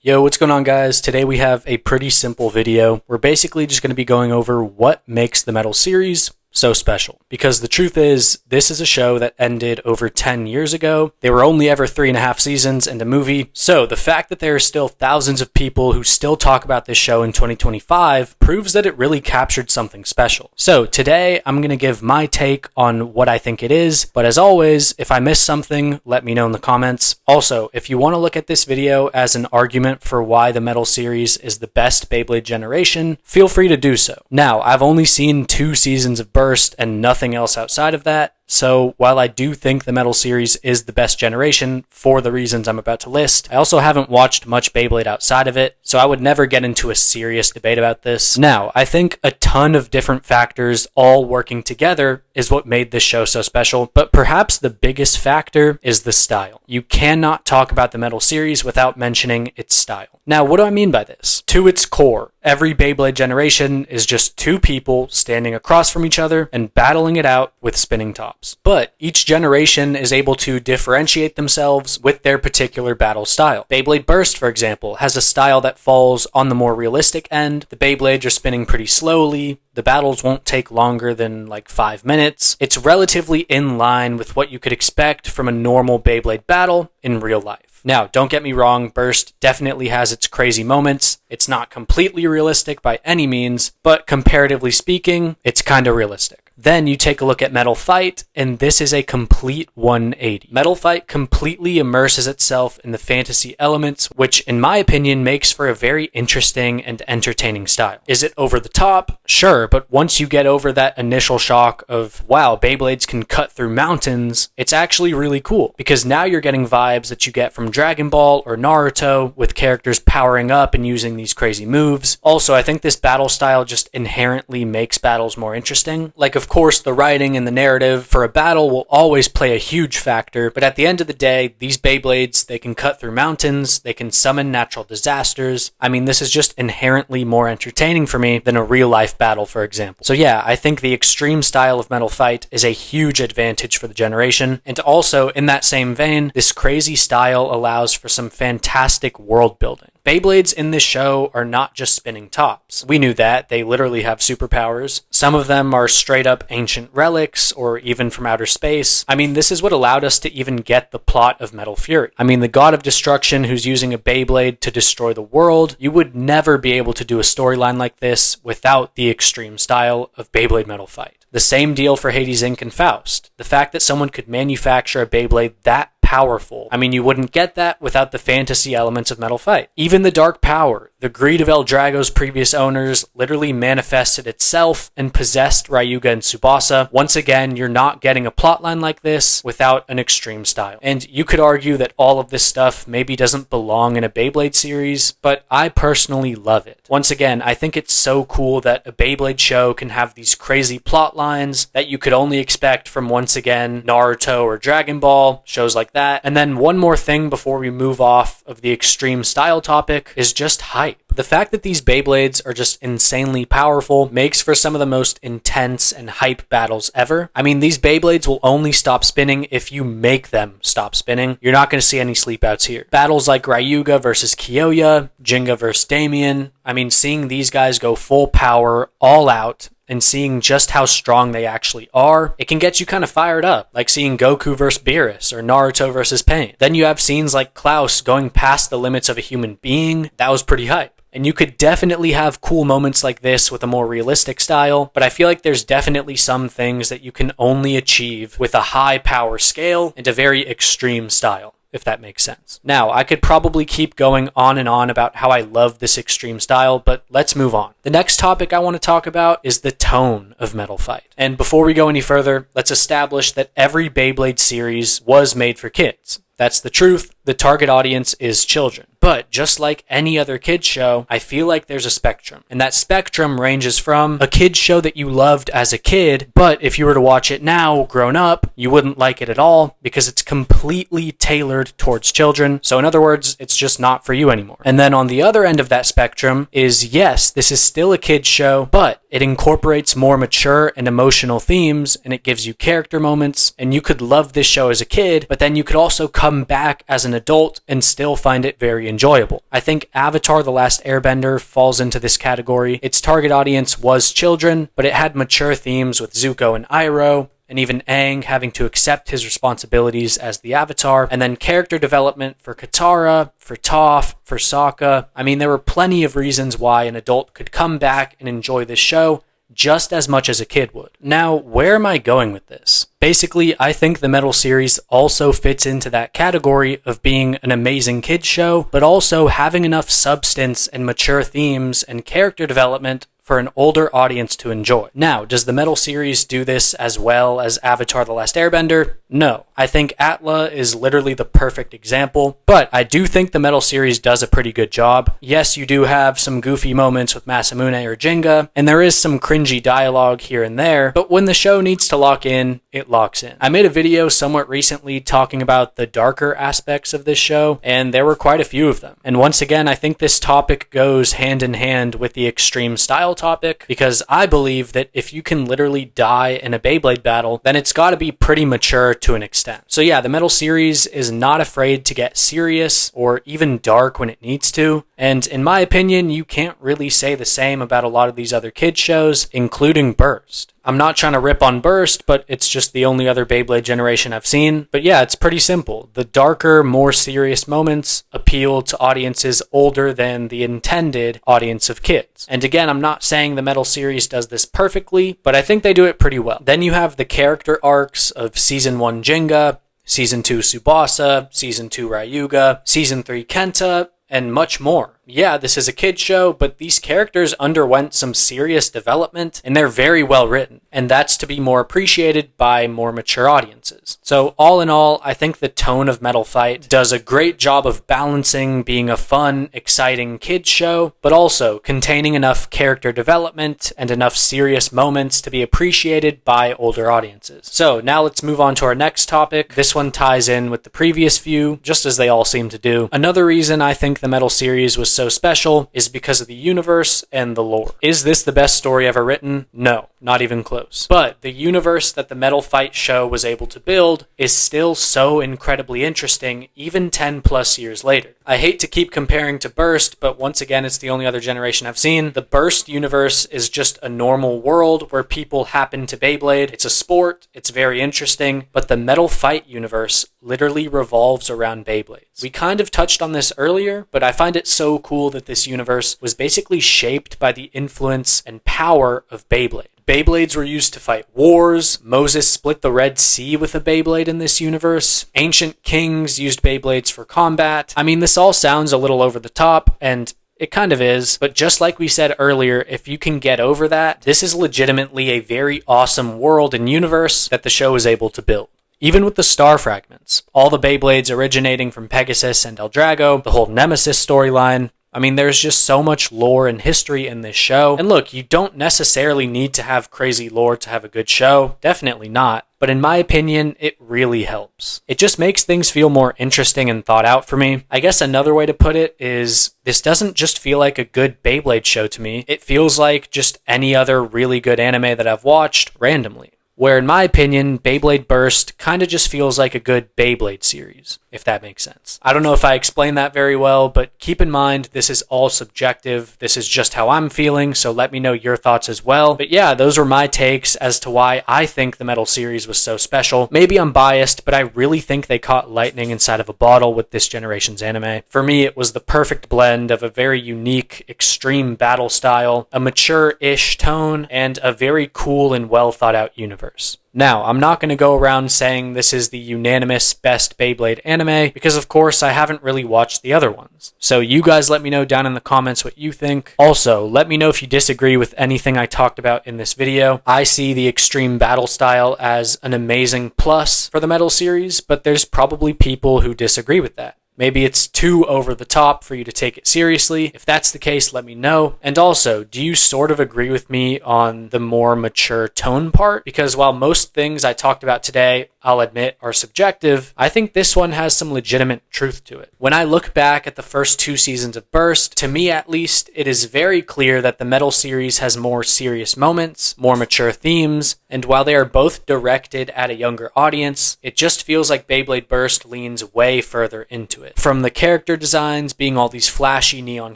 Yo, what's going on, guys? Today we have a pretty simple video. We're basically just going to be going over what makes the Metal series so special. Because the truth is, this is a show that ended over 10 years ago. They were only ever 3.5 seasons and a movie. So the fact that there are still thousands of people who still talk about this show in 2025 proves that it really captured something special. So today I'm going to give my take on what I think it is. But as always, if I miss something, let me know in the comments. Also, if you want to look at this video as an argument for why the Metal series is the best Beyblade generation, feel free to do so. Now, I've only seen 2 seasons of Burst and nothing else outside of that. So while I do think the Metal series is the best generation for the reasons I'm about to list, I also haven't watched much Beyblade outside of it, so I would never get into a serious debate about this. Now, I think a ton of different factors all working together is what made this show so special, but perhaps the biggest factor is the style. You cannot talk about the Metal series without mentioning its style. Now, what do I mean by this? To its core, every Beyblade generation is just 2 people standing across from each other and battling it out with spinning tops. But each generation is able to differentiate themselves with their particular battle style. Beyblade Burst, for example, has a style that falls on the more realistic end. The Beyblades are spinning pretty slowly. The battles won't take longer than like 5 minutes. It's relatively in line with what you could expect from a normal Beyblade battle in real life. Now, don't get me wrong, Burst definitely has its crazy moments. It's not completely realistic by any means, but comparatively speaking, it's kind of realistic. Then you take a look at Metal Fight, and this is a complete 180. Metal Fight completely immerses itself in the fantasy elements, which in my opinion makes for a very interesting and entertaining style. Is it over the top? Sure, but once you get over that initial shock of, wow, Beyblades can cut through mountains, it's actually really cool, because now you're getting vibes that you get from Dragon Ball or Naruto, with characters powering up and using these crazy moves. Also, I think this battle style just inherently makes battles more interesting. Like, of course, the writing and the narrative for a battle will always play a huge factor, but at the end of the day, these Beyblades, they can cut through mountains, they can summon natural disasters. I mean, this is just inherently more entertaining for me than a real-life battle, for example. So yeah, I think the extreme style of Metal Fight is a huge advantage for the generation, and also, in that same vein, this crazy style allows for some fantastic world building. Beyblades in this show are not just spinning tops. We knew that. They literally have superpowers. Some of them are straight up ancient relics or even from outer space. I mean, this is what allowed us to even get the plot of Metal Fury. I mean, the god of destruction who's using a Beyblade to destroy the world, you would never be able to do a storyline like this without the extreme style of Beyblade Metal Fight. The same deal for Hades Inc. and Faust. The fact that someone could manufacture a Beyblade that powerful. I mean, you wouldn't get that without the fantasy elements of Metal Fight. Even the dark power, the greed of El Drago's previous owners literally manifested itself and possessed Ryuga and Tsubasa. Once again, you're not getting a plotline like this without an extreme style. And you could argue that all of this stuff maybe doesn't belong in a Beyblade series, but I personally love it. Once again, I think it's so cool that a Beyblade show can have these crazy plot lines that you could only expect from, once again, Naruto or Dragon Ball, shows like that. And then one more thing before we move off of the extreme style topic is just hype. The fact that these Beyblades are just insanely powerful makes for some of the most intense and hype battles ever. I mean, these Beyblades will only stop spinning if you make them stop spinning. You're not going to see any sleepouts here. Battles like Ryuga versus Kyoya, Jinga versus Damien. I mean, seeing these guys go full power, all out, and seeing just how strong they actually are, it can get you kind of fired up, like seeing Goku versus Beerus or Naruto versus Pain. Then you have scenes like Klaus going past the limits of a human being. That was pretty hype. And you could definitely have cool moments like this with a more realistic style, but I feel like there's definitely some things that you can only achieve with a high power scale and a very extreme style, if that makes sense. Now, I could probably keep going on and on about how I love this extreme style, but let's move on. The next topic I want to talk about is the tone of Metal Fight. And before we go any further, let's establish that every Beyblade series was made for kids. That's the truth. The target audience is children. But just like any other kids show, I feel like there's a spectrum. And that spectrum ranges from a kids show that you loved as a kid, but if you were to watch it now, grown up, you wouldn't like it at all because it's completely tailored towards children. So in other words, it's just not for you anymore. And then on the other end of that spectrum is, yes, this is still a kids show, but It incorporates more mature and emotional themes, and it gives you character moments, and you could love this show as a kid, but then you could also come back as an adult and still find it very enjoyable. I think Avatar: The Last Airbender falls into this category. Its target audience was children, but it had mature themes with Zuko and Iroh, and even Aang having to accept his responsibilities as the Avatar, and then character development for Katara, for Toph, for Sokka. I mean, there were plenty of reasons why an adult could come back and enjoy this show just as much as a kid would. Now, where am I going with this? Basically, I think the Metal series also fits into that category of being an amazing kids show, but also having enough substance and mature themes and character development for an older audience to enjoy. Now, does the Metal series do this as well as Avatar: The Last Airbender? No. I think Atla is literally the perfect example, but I do think the Metal series does a pretty good job. Yes, you do have some goofy moments with Masamune or Jinga, and there is some cringy dialogue here and there, but when the show needs to lock in, it locks in. I made a video somewhat recently talking about the darker aspects of this show, and there were quite a few of them. And once again, I think this topic goes hand in hand with the extreme style topic, because I believe that if you can literally die in a Beyblade battle, then it's gotta be pretty mature to an extent. So yeah, the Metal series is not afraid to get serious or even dark when it needs to, and in my opinion, you can't really say the same about a lot of these other kids shows, including Burst. I'm not trying to rip on Burst, but it's just the only other Beyblade generation I've seen. But yeah, it's pretty simple. The darker, more serious moments appeal to audiences older than the intended audience of kids. And again, I'm not saying the Metal series does this perfectly, but I think they do it pretty well. Then you have the character arcs of Season 1 Jinga, Season 2 Tsubasa, Season 2 Ryuga, Season 3 Kenta, and much more. Yeah, this is a kid show, but these characters underwent some serious development, and they're very well written, and that's to be more appreciated by more mature audiences. So all in all, I think the tone of Metal Fight does a great job of balancing being a fun, exciting kid show, but also containing enough character development and enough serious moments to be appreciated by older audiences. So now let's move on to our next topic. This one ties in with the previous few, just as they all seem to do. Another reason I think the Metal series was so special is because of the universe and the lore. Is this the best story ever written? No, not even close. But the universe that the Metal Fight show was able to build is still so incredibly interesting, even 10 plus years later. I hate to keep comparing to Burst, but once again, it's the only other generation I've seen. The Burst universe is just a normal world where people happen to Beyblade. It's a sport, it's very interesting, but the Metal Fight universe literally revolves around Beyblades. We kind of touched on this earlier, but I find it so cool that this universe was basically shaped by the influence and power of Beyblade. Beyblades were used to fight wars. Moses split the Red Sea with a Beyblade in this universe. Ancient kings used Beyblades for combat. I mean, this all sounds a little over the top, and it kind of is, but just like we said earlier, if you can get over that, this is legitimately a very awesome world and universe that the show is able to build. Even with the star fragments, all the Beyblades originating from Pegasus and Eldrago, the whole Nemesis storyline, I mean, there's just so much lore and history in this show. And look, you don't necessarily need to have crazy lore to have a good show. Definitely not. But in my opinion, it really helps. It just makes things feel more interesting and thought out for me. I guess another way to put it is, this doesn't just feel like a good Beyblade show to me. It feels like just any other really good anime that I've watched randomly. Where in my opinion, Beyblade Burst kind of just feels like a good Beyblade series, if that makes sense. I don't know if I explained that very well, but keep in mind, this is all subjective. This is just how I'm feeling, so let me know your thoughts as well. But yeah, those were my takes as to why I think the Metal series was so special. Maybe I'm biased, but I really think they caught lightning inside of a bottle with this generation's anime. For me, it was the perfect blend of a very unique, extreme battle style, a mature-ish tone, and a very cool and well thought out universe. Now, I'm not going to go around saying this is the unanimous best Beyblade anime, because of course I haven't really watched the other ones. So you guys let me know down in the comments what you think. Also, let me know if you disagree with anything I talked about in this video. I see the extreme battle style as an amazing plus for the Metal series, but there's probably people who disagree with that. Maybe it's too over the top for you to take it seriously. If that's the case, let me know. And also, do you sort of agree with me on the more mature tone part? Because while most things I talked about today I'll admit are subjective, I think this one has some legitimate truth to it. When I look back at the first 2 seasons of Burst, to me at least, it is very clear that the Metal series has more serious moments, more mature themes, and while they are both directed at a younger audience, it just feels like Beyblade Burst leans way further into it. From the character designs being all these flashy neon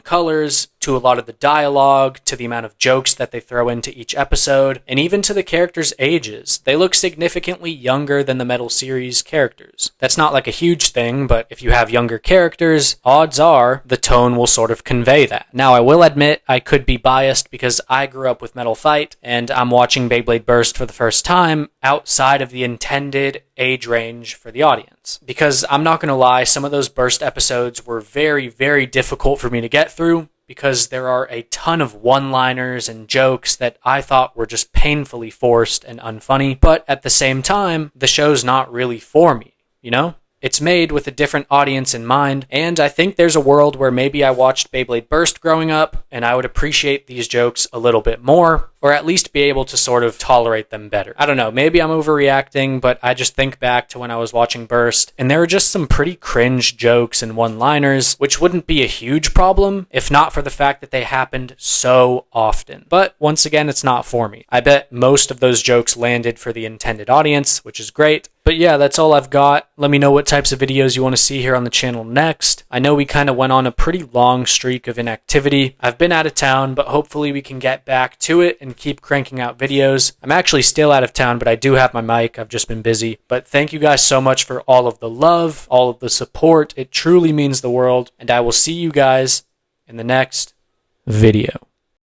colors, to a lot of the dialogue, to the amount of jokes that they throw into each episode, and even to the characters' ages. They look significantly younger than the Metal series characters. That's not like a huge thing, but if you have younger characters, odds are the tone will sort of convey that. Now, I will admit I could be biased because I grew up with Metal Fight, and I'm watching Beyblade Burst for the first time outside of the intended age range for the audience. Because I'm not going to lie, some of those Burst episodes were very, very difficult for me to get through, because there are a ton of one-liners and jokes that I thought were just painfully forced and unfunny, but at the same time, the show's not really for me, you know? It's made with a different audience in mind, and I think there's a world where maybe I watched Beyblade Burst growing up, and I would appreciate these jokes a little bit more, or at least be able to sort of tolerate them better. I don't know, maybe I'm overreacting, but I just think back to when I was watching Burst, and there were just some pretty cringe jokes and one-liners, which wouldn't be a huge problem, if not for the fact that they happened so often. But once again, it's not for me. I bet most of those jokes landed for the intended audience, which is great. But yeah, that's all I've got. Let me know what types of videos you want to see here on the channel next. I know we kind of went on a pretty long streak of inactivity. I've been out of town, but hopefully we can get back to it and keep cranking out videos. I'm actually still out of town, but I do have my mic. I've just been busy. But thank you guys so much for all of the love, all of the support. It truly means the world. And I will see you guys in the next video.